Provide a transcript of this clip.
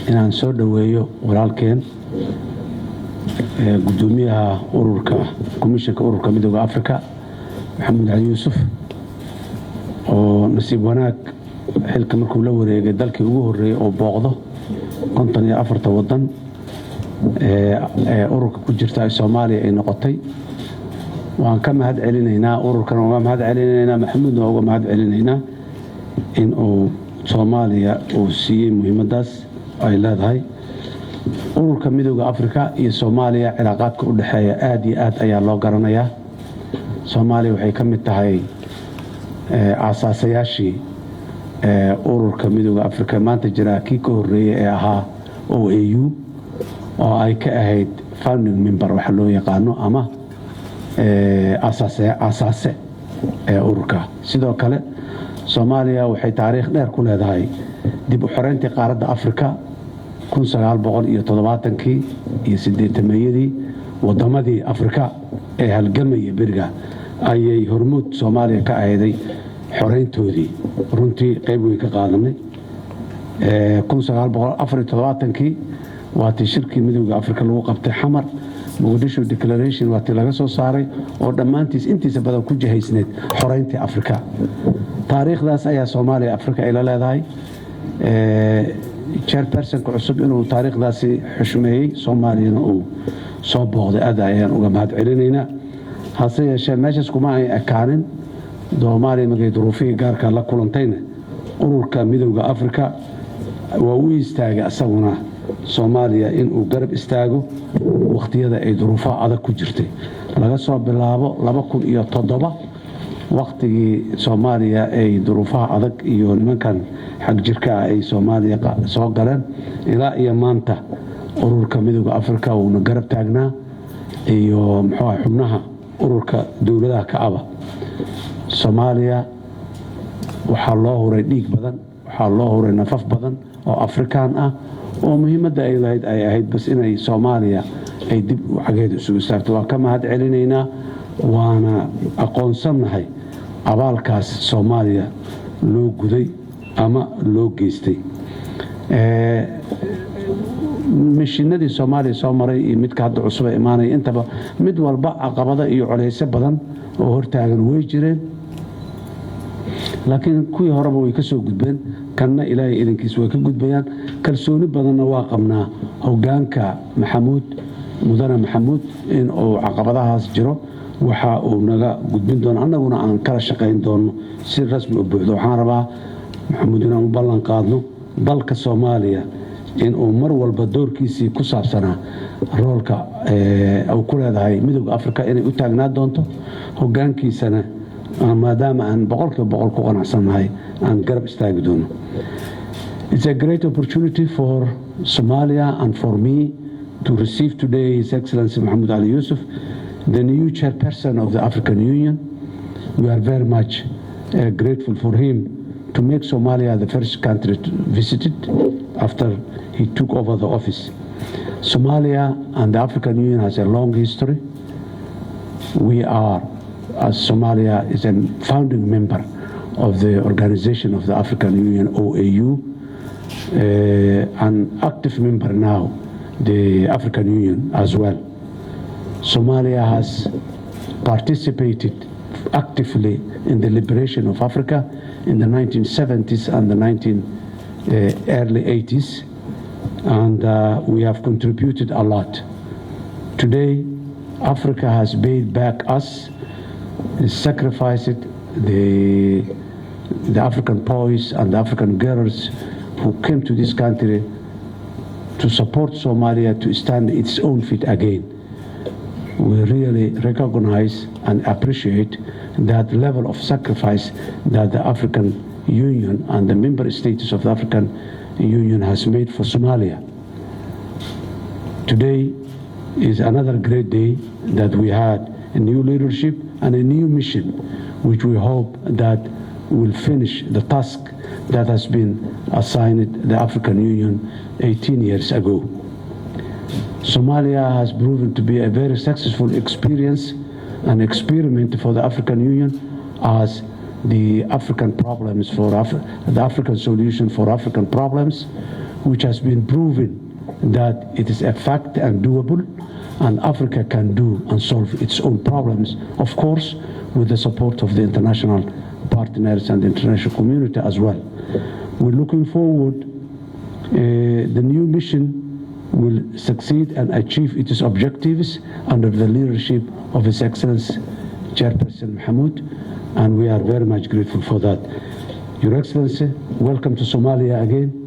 inaan soo dhaweeyo walaalkeen gudoomiyaha ururka komishanka ururka midowga Afrika Maxamed Ali Yuusuf oo nasiib wanaag xilka markuu la wareegay dalkii ugu horeeyay oo booqdo 54 wadan ururka ku jirta Soomaaliya ay noqotay waan ka mahad celinaynaa ururkan oo mahad celinaynaa Maxamed oo mahad celinaynaa in uu Soomaaliya uu siiyay muhiimadaas ay leedahay ururka midowga Afrika iyo Soomaaliya cilaaqaadka u dhaxeeya aad iyo aad ayaa loo garanayaa Soomaaliya waxay ka mid tahay aasaasyaashii ururka midowga Afrika maanta jira kii ka horeeyay ee ahaa OAU oo ay ka ahayd founding member waxa loo yaqaano ama asaase ururka sidoo kale Soomaaliya waxay taariikh dheer ku leedahay dib u xoreyntii qaaradda Afrika 1970kii iyo 80meeyadii wadamadii Afrika ee halgamaya beriga ayay hormuud Soomaaliya ka ahayd xoreyntoodii runtii qayb weyn ka qaadanay 1974kii waatii shirkii midowga Afrika lagu qabtay xamar Mogadishu Declaration waatii laga soo saaray oo dhammaantiis intiisa badan ku jihaysneed xoreyntii Afrika taariikhdaas ayaa Soomaaliya Afrika ay la leedahay chairperson cusub inuu taariikhdaasi xushmeeyay Soomaaliyana uu soo booqday aad ayaan uga mahad celinaynaa hase yeeshee meeshaas kuma ay akaanin Soomaaliya magay duruufii gaarka la kulantayna ururka midowga Afrika waa uu istaagay asaguna Soomaaliya in uu garab istaago waqtiyada ay duruufaha adag ku jirtay laga soo bilaabo 2007 waqtigii Soomaaliya ay duruufaha adag iyo nimankan xaq jirka ay Soomaaliya soo galeen ilaa iyo maanta ururka midowga Afrika uu garab taagnaa iyo xubnaha ururka dawladaha ka aba Soomaaliya waxaa loo horay dhiig badan waxaa loo horay nafaf badan oo Afrikaan ah oo muhiimadda ay lahayd ay ahayd bas inay Soomaaliya ay dib u xageed isugu istaagto waa ka mahad celinaynaa waana aqoonsanahay abaalkaas Soomaaliya loo guday ama loo geystay mishinadii Soomaaliya soo maray iyo midka hadda cusub ee imaanay intaba mid walba caqabado iyo culays badan oo hortaagan way jireen laakiin kuwii horeba way ka soo gudbeen kanna Ilaahay idinkiis way ka gudbayaan kalsooni badanna waa qabnaa hoggaanka mudane Maxamuud in uu caqabadahaas jiro waxa uu naga gudbin doono annaguna aan kala shaqayn doono si rasmi u buuxdo waxaan rabaa Maxamuud inaan u ballan qaadno dalka Soomaaliya in uu mar walba doorkiisii ku saabsanaa roolka uu ku leedahay midowga Afrika inay u taagnaa doonto hoggaankiisana maadaama aan boqolkiiba ku qanacsanahay aan garab istaagi doono. It's a great opportunity for Somalia and for me to receive today His Excellency Maxamed Ali Yuusuf, the new chairperson of the African Union. We are very much grateful for him to make Somalia the first country visited after he took over the office. Somalia and the African Union has a long history. We are, as Somalia is a founding member of the Organization of the African Union, OAU, an active member now, the African Union as well. Somalia has participated actively in the liberation of Africa in the 1970s and the early 80s, and we have contributed a lot. Today, Africa has paid back us, sacrificed the African boys and the African girls who came to this country to support Somalia to stand its own feet again. We really recognize and appreciate that level of sacrifice that the African Union and the member states of the African Union has made for Somalia. Today is another great day that we had a new leadership and a new mission, which we hope that will finish the task that has been assigned the African Union 18 years ago. Somalia has proven to be a very successful experience, an experiment for the African Union as the African problems for the African solution for African problems which has been proven that it is a fact and doable, and Africa can do and solve its own problems, of course, with the support of the international partners and the international community as well. We're looking forward the new mission will succeed and achieve its objectives under the leadership of His Excellency Chairperson Mahmoud, and we are very much grateful for that. Your Excellency, welcome to Somalia again.